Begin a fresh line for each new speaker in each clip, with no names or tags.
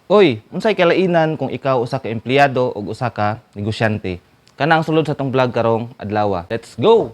Oy, unsay kalainan kung ikaw usa ka empleyado o usa ka negosyante? Kana ang sulod sa tong vlog karong adlaw. Let's go!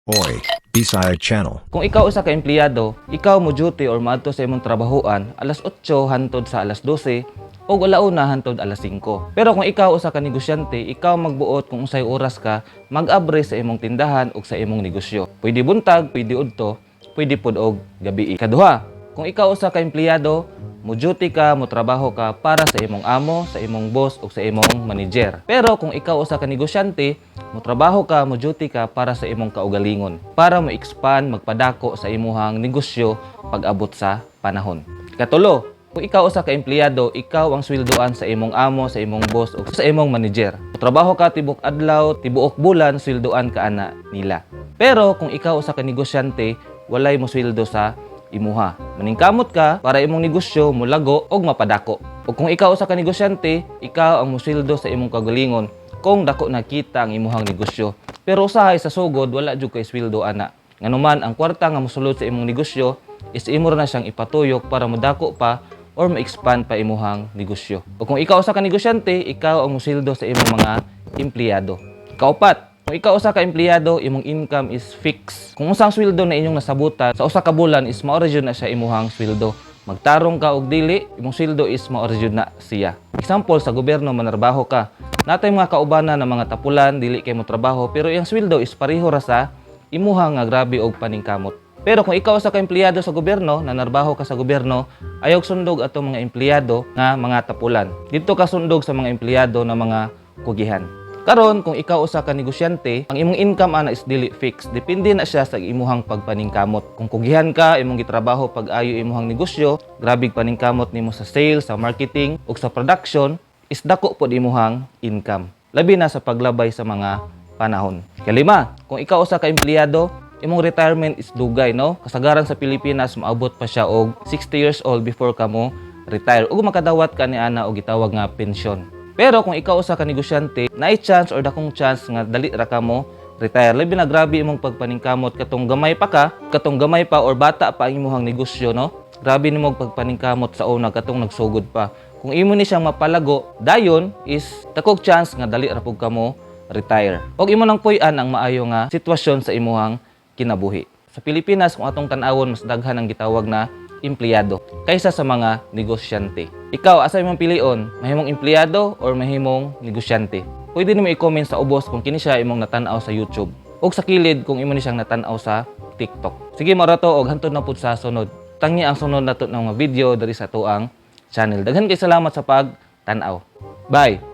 Oi, Bisaya Channel.
Kung ikaw usa ka empleyado, ikaw mo duty or maadto sa imong trabahoan alas 8 hantod sa alas 12 o alauna hantod alas 5. Pero kung ikaw usa ka negosyante, ikaw magbuot kung unsay oras ka mag-abre sa imong tindahan o sa imong negosyo. Pwede buntag, pwede udto, pwede pod og gabi. Kaduha, kung ikaw usa ka empleyado, mo duty ka, mo trabaho ka para sa imong amo, sa imong boss o sa imong manager. Pero kung ikaw usa ka negosyante, mo trabaho ka, mo duty ka para sa imong kaugalingon, para mo expand, magpadako sa imong negosyo pag-abot sa panahon. Katulo, kung ikaw usa ka empleyado, ikaw ang sweldoan sa imong amo, sa imong boss o sa imong manager. Mo trabaho ka tibok adlaw, tibuok bulan, sweldoan ka ana nila. Pero kung ikaw usa ka negosyante, walay mo sweldo sa imuha. Maningkamot ka para imong negosyo mulago og mapadako. O kung ikaw usa ka negosyante, ikaw ang musweldo sa imong kagalingon kung dako nakita ang imuhang negosyo. Pero usahay sa sugod wala jud kay sweldo ana. Nganuman ang kwarta nga mosulod sa imong negosyo is imo na siyang ipatuyok para modako pa or ma-expand pa imuhang negosyo. O kung ikaw usa ka negosyante, ikaw ang musweldo sa imong mga empleyado. Kaupat, kung ikaw usa ka empleyado, imong income is fixed. Kung usang sweldo na inyong nasabutan, sa usa ka bulan is mao ra jud na siya imuhang sweldo. Magtarong ka og dili, imong sweldo is mao ra jud na siya. Example, sa gobyerno manarbaho ka. Natay mga kaubanan na mga tapulan, dili kay mo trabaho, pero iyang sweldo is pareho ra sa imuhang nga grabe og paningkamot. Pero kung ikaw usa ka empleyado sa gobyerno, nanarbaho ka sa gobyerno, ayaw sundog atong mga empleyado nga mga tapulan. Dito ka sundog sa mga empleyado na mga kugihan. Karon kung ikaw usa ka negosyante, ang imong income ana is dili fixed. Depende na siya sa imuhang pagpaningkamot. Kung kugihan ka, imong gitrabaho pag-ayo imuhang negosyo, grabig paningkamot nimo sa sales, sa marketing ug sa production, is dako pod imuhang income. Labi na sa paglabay sa mga panahon. Kalima, kung ikaw usa ka empleyado, imong retirement is dugay, no? Kasagaran sa Pilipinas maabot pa siya og 60 years old before ka mo retire. Ug makadawat ka ni ana og gitawag nga pensyon. Pero kung ikaw usa ka negosyante, naay chance or dakong chance nga dali ra ka mo retire. Labi na grabe imong pagpaningkamot katong gamay pa or bata pa ang imong negosyo, no? Grabe nimo pagpaningkamot sa una katong nagsugod pa. Kung imo ni siyang mapalago, dayon is dakong chance nga dali ra pud ka mo retire. Og imo nang puy-an ang maayo nga sitwasyon sa imong kinabuhi. Sa Pilipinas, kung atong tan-awon, mas daghan ang gitawag na empleyado kaysa sa mga negosyante. Ikaw, asa imong pilion? Mahimong empleyado or mahimong negosyante? Pwede nimo i-comment sa ubos kung kini siya imong natanaw sa YouTube o sa kilid kung imo ni siyang natanaw sa TikTok. Sige, mara to og hantod na pud sa sunod. Tangi ang sunod nato ng mga video diri sa tuang channel. Daghan kay salamat sa pag-tanaw. Bye.